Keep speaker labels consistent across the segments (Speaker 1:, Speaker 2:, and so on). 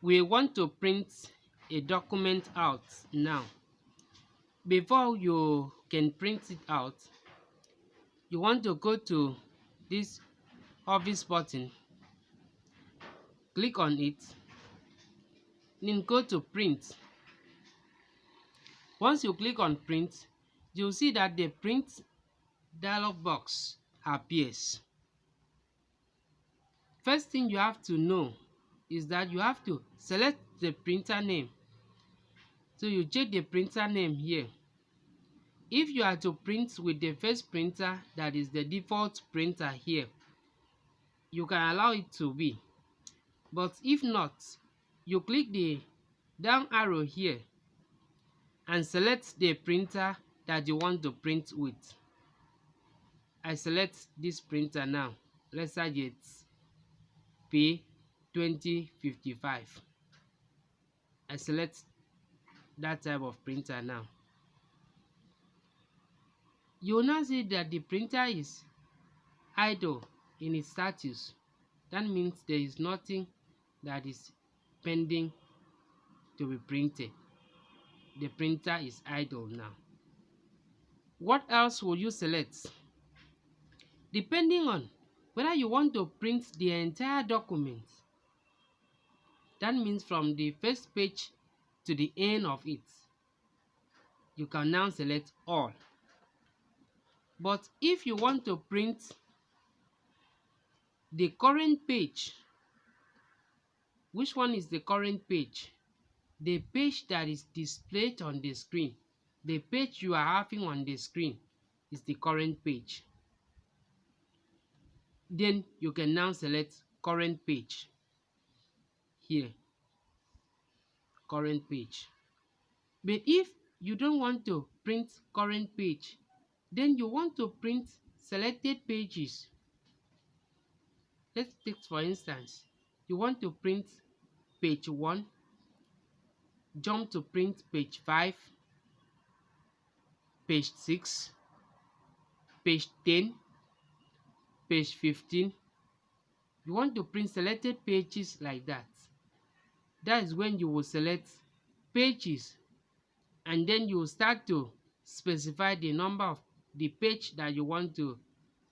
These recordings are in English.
Speaker 1: we want to print a document out now. Before you can print it out, you want to go to this office button, click on it, then go to print. Once you click on print, you'll see that the print dialog box appears. First thing you have to know is that you have to select the printer name. So you check the printer name here. If you are to print with the first printer, that is the default printer here, you can allow it to be. But if not, you click the down arrow here and select the printer that you want to print with. I select this printer now. Let's say it's P2055. I select that type of printer now. You will now see that the printer is idle in its status. That means there is nothing that is pending to be printed. The printer is idle now. What else will you select? Depending on whether you want to print the entire document, that means from the first page to the end of it, you can now select all. But if you want to print the current page, which one is the current page? The page that is displayed on the screen. The page you are having on the screen is the current page. Then you can now select current page here, current page. But if you don't want to print current page, then you want to print selected pages. Let's take for instance, you want to print page 1, jump to print page 5, page 6, page 10, page 15. You want to print selected pages like that. That is when you will select pages, and then you will start to specify the number of the page that you want to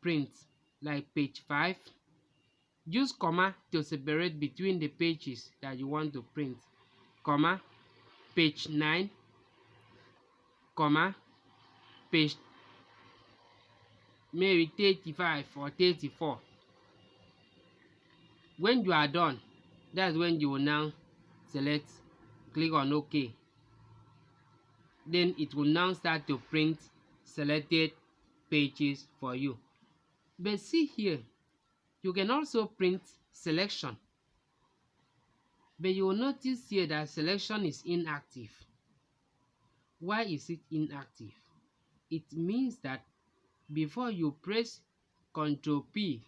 Speaker 1: print, like page 5. Use comma to separate between the pages that you want to print, comma, page 9, comma, page maybe 35 or 34. When you are done, that's when you will now select, click on OK. Then it will now start to print selected pages for you. But see here, you can also print selection. But you will notice here that selection is inactive. Why is it inactive? It means that before you press Ctrl P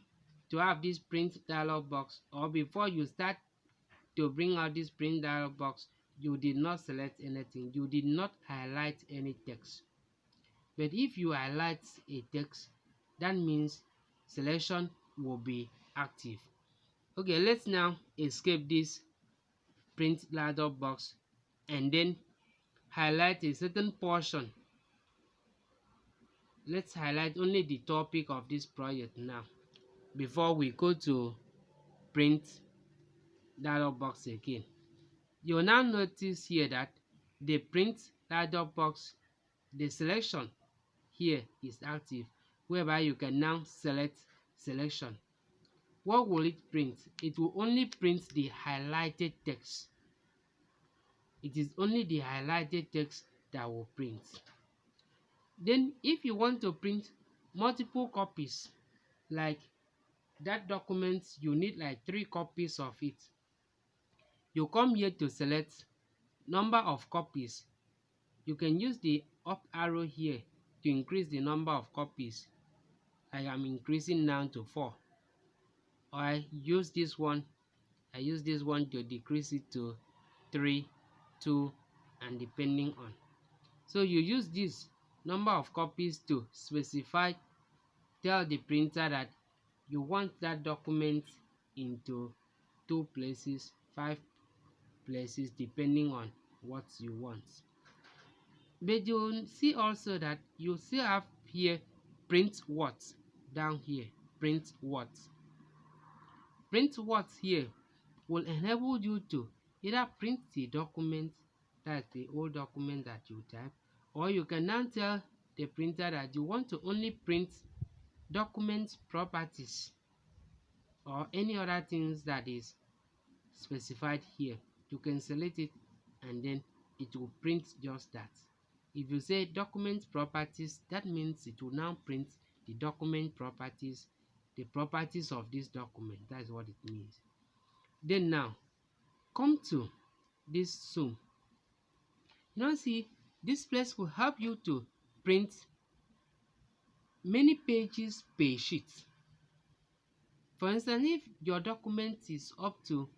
Speaker 1: to have this print dialog box, or before you start to bring out this print dialog box, you did not select anything. You did not highlight any text. But if you highlight a text, that means selection will be active. Okay, let's now escape this print dialog box and then highlight a certain portion. Let's highlight only the topic of this project now before we go to print dialog box again. You will now notice here that the print dialog box, the selection here is active, whereby you can now select selection. What will it print? It will only print the highlighted text. It is only the highlighted text that will print. Then if you want to print multiple copies, like that document you need like 3 copies of it, you come here to select number of copies. You can use the up arrow here to increase the number of copies. I am increasing now to 4. Or I use this one to decrease it to 3, 2, and depending on. So you use this number of copies to specify, tell the printer that you want that document into 2 places, 5 places depending on what you want. But you'll see also that you still have here print what down here. Print what. Print what here will enable you to either print the document, that's the old document that you type, or you can now tell the printer that you want to only print document properties or any other things that is specified here. You can select it and then it will print just that. If you say document properties, that means it will now print the document properties, the properties of this document. That's what it means. Then now come to this zoom. Now see, this place will help you to print many pages per sheet. For instance, if your document is up to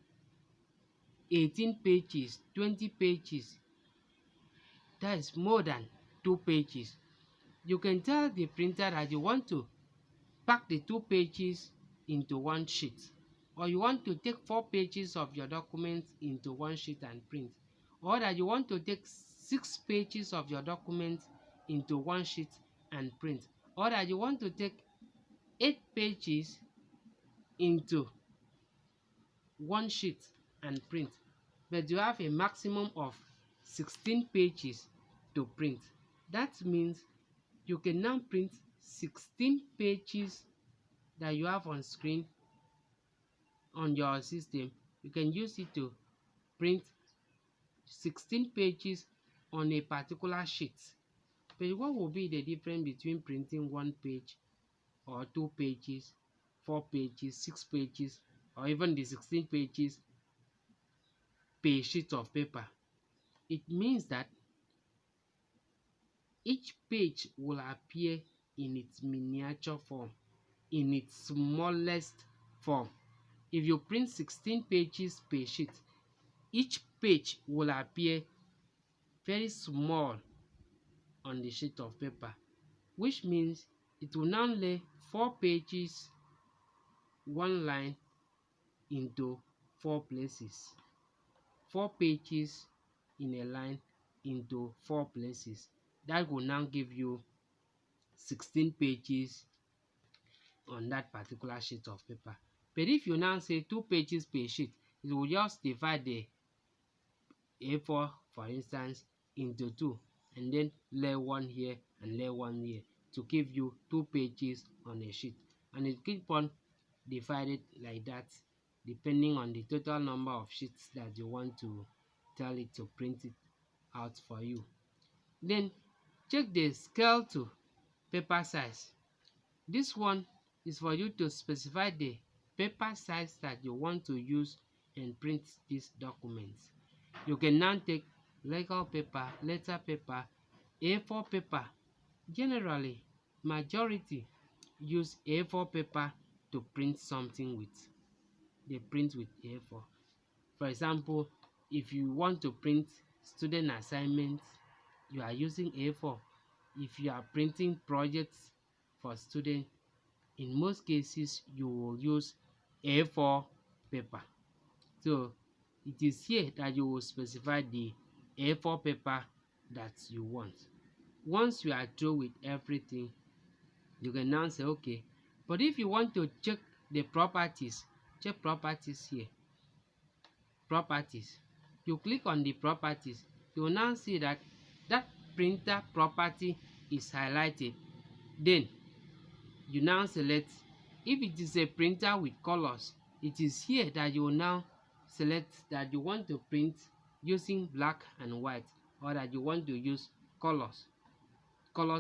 Speaker 1: 18 pages, 20 pages, that is more than 2 pages, you can tell the printer that you want to pack the 2 pages into one sheet, or you want to take 4 pages of your document into one sheet and print, or that you want to take 6 pages of your document into one sheet and print, or that you want to take 8 pages into one sheet and print, but you have a maximum of 16 pages to print. That means you can now print 16 pages that you have on screen on your system. You can use it to print 16 pages on a particular sheet. But what will be the difference between printing 1 page or 2 pages, 4 pages, 6 pages, or even the 16 pages per sheet of paper? It means that each page will appear in its miniature form, in its smallest form. If you print 16 pages per sheet, each page will appear very small on the sheet of paper, which means it will now lay 4 pages, 1 line into 4 places. 4 pages in a line into 4 places. That will now give you 16 pages on that particular sheet of paper. But if you now say 2 pages per sheet, it will just divide the A4, for instance, into 2, and then lay 1 here and lay 1 here to give you 2 pages on a sheet. And it keep on divided like that, depending on the total number of sheets that you want to tell it to print it out for you. Then check the scale to paper size. This one is for you to specify the paper size that you want to use and print these documents. You can now take legal paper, letter paper, A4 paper. Generally, majority use A4 paper to print something with. They print with A4. For example, if you want to print student assignments, you are using A4. If you are printing projects for students, in most cases you will use A4 paper. So it is here that you will specify the A4 paper that you want. Once you are through with everything, you can now say okay. But if you want to check the properties, check properties here. Properties. You click on the properties. You will now see that that printer property is highlighted. Then you now select, if it is a printer with colors, it is here that you will now select that you want to print using black and white, or that you want to use color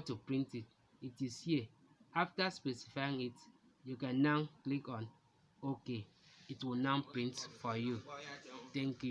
Speaker 1: to print it. It is here. After specifying it, you can now click on OK. It will now print for you. Thank you.